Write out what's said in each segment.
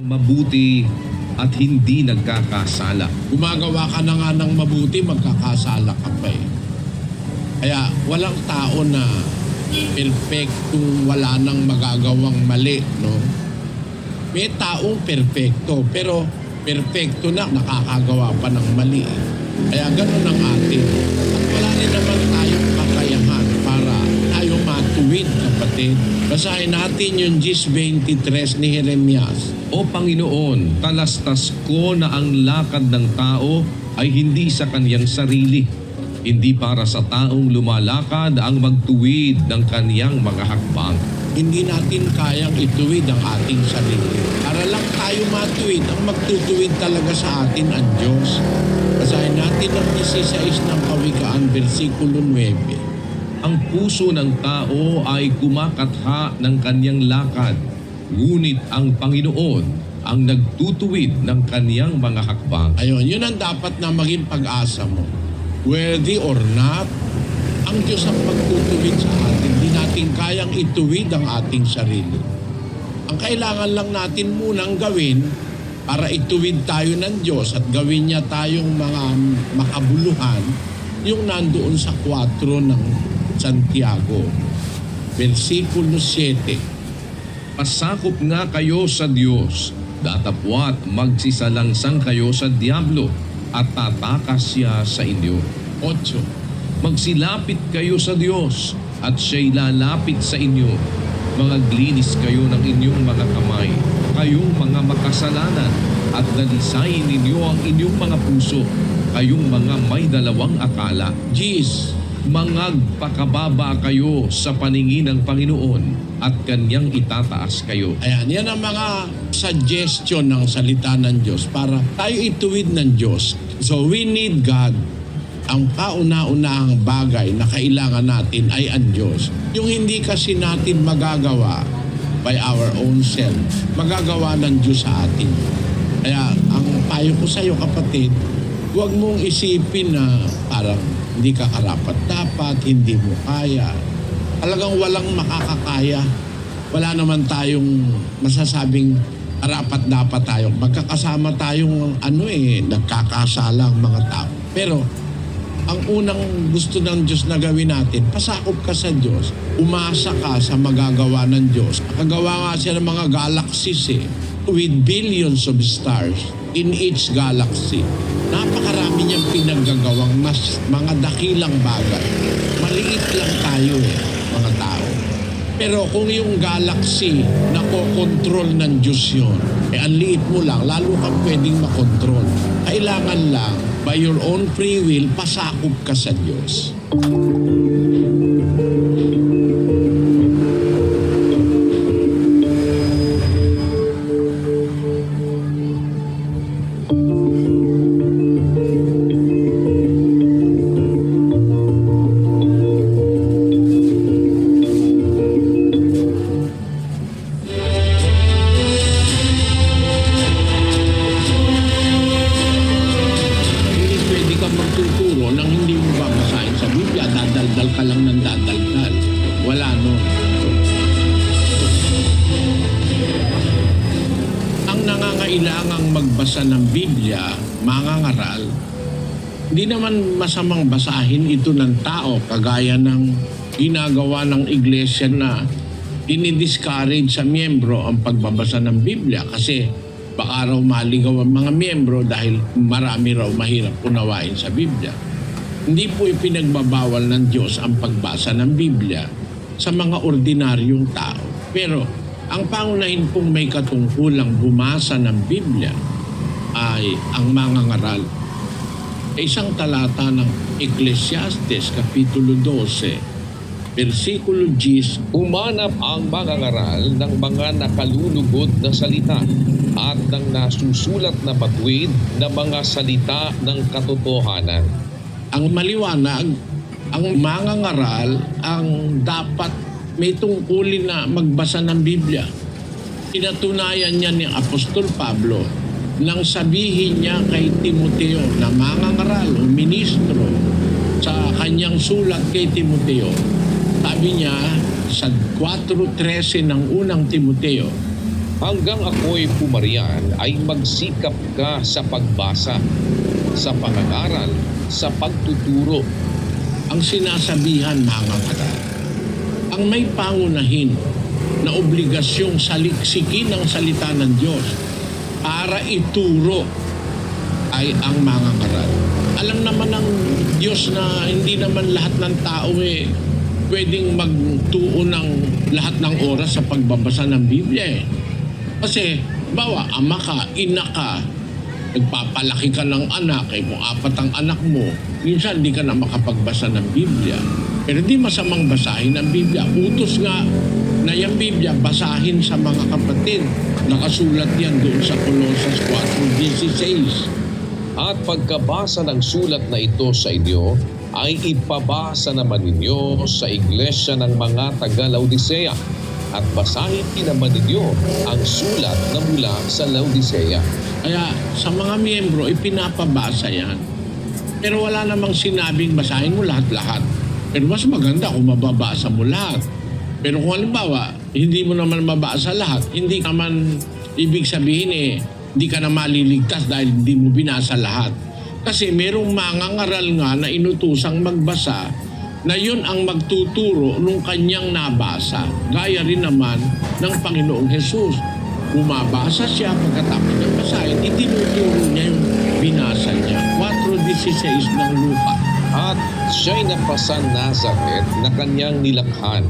Mabuti at hindi nagkakasala. Gumagawa ka na nga ng mabuti, magkakasala ka pa eh. Kaya walang tao na perfectong wala nang magagawang mali, no? May taong perfecto, pero perfecto na nakakagawa pa ng mali. Kaya ganun ang atin. At wala rin naman tayong kakayahan para tayo matuwid, kapatid. Basahin natin yung 10:23 ni Jeremias. O Panginoon, talastas ko na ang lakad ng tao ay hindi sa kaniyang sarili. Hindi para sa taong lumalakad ang magtuwid ng kaniyang mga hakbang. Hindi natin kayang ituwid ang ating sarili. Para lang tayo matuwid, ang magtutuwid talaga sa atin ang Diyos. Basahin natin ang 16 ng Kawikaan, versikulo 9. Ang puso ng tao ay kumakatha ng kaniyang lakad, ngunit ang Panginoon ang nagtutuwid ng kaniyang mga hakbang. Ayun, yun ang dapat na maging pag-asa mo. Worthy or not, ang Diyos ang magtutuwid sa atin. Hindi natin kayang ituwid ang ating sarili. Ang kailangan lang natin munang gawin para ituwid tayo ng Diyos at gawin niya tayong mga makabuluhan, yung nandoon sa 4 ng Santiago, versikulo 7. Pasakop nga kayo sa Diyos, datapwat magsisalangsang kayo sa diablo, at tatakas siya sa inyo. 8. Magsilapit kayo sa Diyos, at siya'y lalapit sa inyo. Mga glinis kayo ng inyong mga kamay, kayong mga makasalanan, at dalisayin ninyo ang inyong mga puso, kayong mga may dalawang akala. Jeez, Mangagpakababa kayo sa paningin ng Panginoon, at kanyang itataas kayo. ayan, yan ang mga suggestion ng salita ng Diyos para tayo ituwid ng Diyos. So we need God. Ang kauna-unahang bagay na kailangan natin ay ang Diyos. Yung hindi kasi natin magagawa by our own self, magagawa ng Diyos sa atin. Kaya ang payo ko sa iyo, kapatid, huwag mong isipin na parang hindi ka karapat-dapat, hindi mo kaya. Talagang walang makakakaya. Wala naman tayong masasabing karapat-dapat tayo. Magkakasama tayong nagkakasala ang mga tao. Pero ang unang gusto ng Diyos na gawin natin, pasakop ka sa Diyos, umasa ka sa magagawa ng Diyos. Nakagawa nga siya ng mga galaxies with billions of stars in each galaxy. Napakarami niyang pinaggagawang mga dakilang bagay. Maliit lang tayo mga tao. Pero kung yung galaxy nakokontrol ng Diyos yun, ang liit mo lang, lalo kang pwedeng makontrol. Kailangan lang, by your own free will, pasakop ka sa Diyos. Magtuturo nang hindi mo babasahin sa Biblia, dadaldal ka lang ng dadaldal. Wala, no? Ang nangangailangang magbasa ng Biblia, mangangaral, hindi naman masamang basahin ito ng tao kagaya ng ginagawa ng iglesia na dinidiscourage sa miyembro ang pagbabasa ng Biblia kasi baka raw maligaw ang mga miyembro dahil marami raw mahirap unawain sa Biblia. Hindi po ipinagbabawal ng Diyos ang pagbasa ng Biblia sa mga ordinaryong tao. Pero ang pangunahin pong may katungkulang bumasa ng Biblia ay ang mangangaral. Isang talata ng Ecclesiastes, Kapitulo 12, versikulo 10. Umanap ang mangangaral ng mga nakalulugod na salita at ng nasusulat na batuin na mga salita ng katotohanan. Ang maliwanag, ang mangangaral ang dapat may tungkulin na magbasa ng Biblia. Pinatunayan niya ni Apostol Pablo nang sabihin niya kay Timoteo na mangangaral o ministro sa kanyang sulat kay Timoteo. Sabi niya sa 4:13 ng unang Timoteo, Hanggang ako'y pumarian ay magsikap ka sa pagbasa, sa pangangaral, sa pagtuturo. Ang sinasabihan, mga kapatid, ang may pangunahin na obligasyong saliksikin ng salita ng Diyos para ituro ay ang mga ngaral. Alam naman ng Diyos na hindi naman lahat ng tao pwedeng magtuon ng lahat ng oras sa pagbabasa ng Biblia Kasi, bawa, ama ka, ina ka, nagpapalaki ka ng anak, kung 4 ang anak mo, minsan hindi ka na makapagbasa ng Biblia. Pero di masamang basahin ang Biblia. Utos nga na yung Biblia basahin sa mga kapatid. Nakasulat yan doon sa Colosas 4:16. At pagkabasa ng sulat na ito sa inyo, ay ipabasa naman ninyo sa iglesia ng mga taga-Laodicea. At basahin din naman ninyo ang sulat na mula sa Laodicea. Kaya sa mga miyembro, ipinapabasa yan. Pero wala namang sinabing basahin mo lahat-lahat. Pero mas maganda kung mababasa mo lahat. Pero kung halimbawa, hindi mo naman mabasa lahat, hindi naman ibig sabihin hindi ka na maliligtas dahil hindi mo binasa lahat. Kasi merong mangangaral nga na inutusang magbasa na yun ang magtuturo nung kanyang nabasa. Gaya rin naman ng Panginoong Jesus. Bumabasa siya pagkatapos ng basahin, itinuturo niya yung binasa niya. 4:16 ng Luka. At siya'y napasan Nazaret na kanyang nilakhan.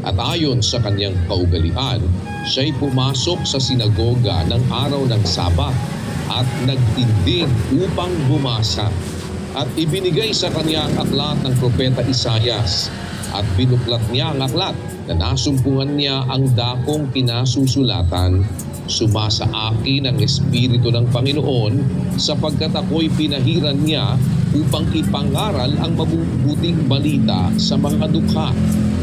At ayon sa kanyang kaugalian, siya'y pumasok sa sinagoga ng araw ng Sabat at nagtinding upang bumasa. At ibinigay sa kanya ang aklat ng propeta Isaias. At binuklat niya ang aklat na nasumpungan niya ang dakong kinasusulatan. Sumasa akin ang Espiritu ng Panginoon sapagkat ako'y pinahiran niya upang ipangaral ang mabubuting balita sa mga dukha.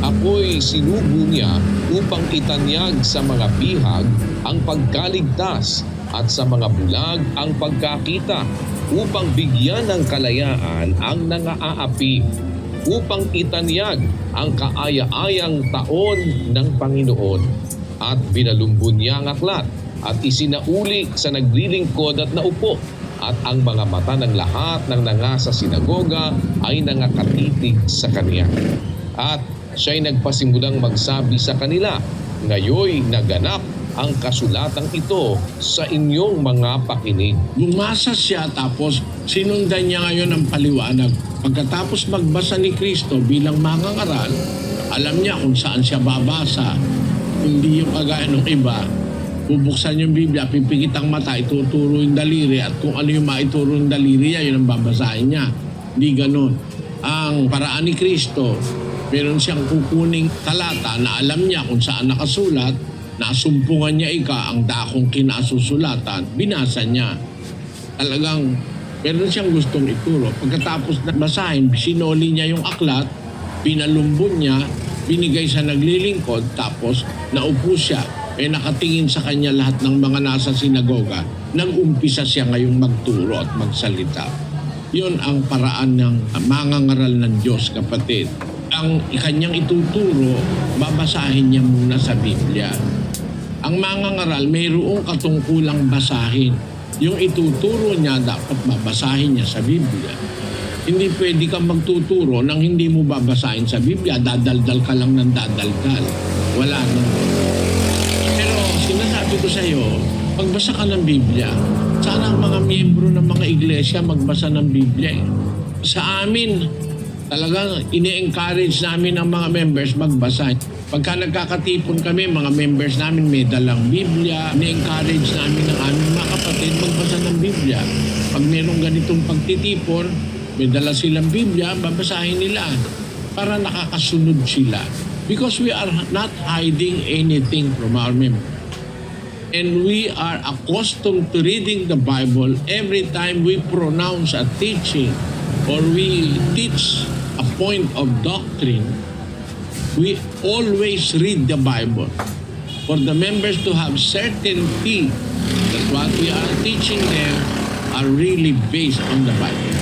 Ako'y sinugo niya upang itanyag sa mga bihag ang pagkaligtas at sa mga bulag ang pagkakita, upang bigyan ng kalayaan ang nangaapi, upang itanyag ang kaaya-ayang taon ng Panginoon. At binalumbon niya ang aklat at isinauli sa naglilingkod at naupo. At ang mga mata ng lahat ng nangasa sinagoga ay nangakatitig sa kanya. At siya'y nagpasimulang magsabi sa kanila, ngayoy naganap ang kasulatang ito sa inyong mga pakinig. Bumasa siya tapos sinundan niya ngayon ang paliwanag. Pagkatapos magbasa ni Kristo bilang mangangaral, alam niya kung saan siya babasa. Hindi yung kagaya ng iba. Bubuksan yung Biblia, pipikit ang mata, ituturo yung daliri at kung ano yung maituro yung daliri niya, yun ang babasahin niya. Hindi ganun. Ang paraan ni Kristo, meron siyang kukuning talata na alam niya kung saan nakasulat, nasumpungan niya ang dakong kinasusulatan, binasa niya. Talagang meron siyang gustong ituro. Pagkatapos na basahin, sinoli niya yung aklat, pinalumbon niya, binigay sa naglilingkod, tapos naupo siya. Nakatingin sa kanya lahat ng mga nasa sinagoga. Nag-umpisa siya ngayong magturo at magsalita. Yun ang paraan ng mangangaral ng Diyos, kapatid. Ang kanyang ituturo, babasahin niya muna sa Biblia. Ang mangangaral, mayroong katungkulang basahin. Yung ituturo niya, dapat babasahin niya sa Biblia. Hindi pwede kang magtuturo nang hindi mo babasahin sa Biblia. Dadaldal ka lang ng dadaldal. Wala nang. Pero sinasabi ko sa iyo, magbasa ka ng Biblia. Sana ang mga miyembro ng mga iglesia magbasa ng Biblia. Sa amin, talagang ini-encourage namin ang mga members magbasa. Pagka nagkakatipon kami, mga members namin may dalang Biblia, ini-encourage namin ang aming mga kapatid magbasa ng Biblia. Pag mayroong ganitong pagtitipon, may dala silang Biblia, babasahin nila para nakakasunod sila. Because we are not hiding anything from our members. And we are accustomed to reading the Bible every time we pronounce a teaching or we teach a point of doctrine. We always read the Bible for the members to have certainty that what we are teaching them are really based on the Bible.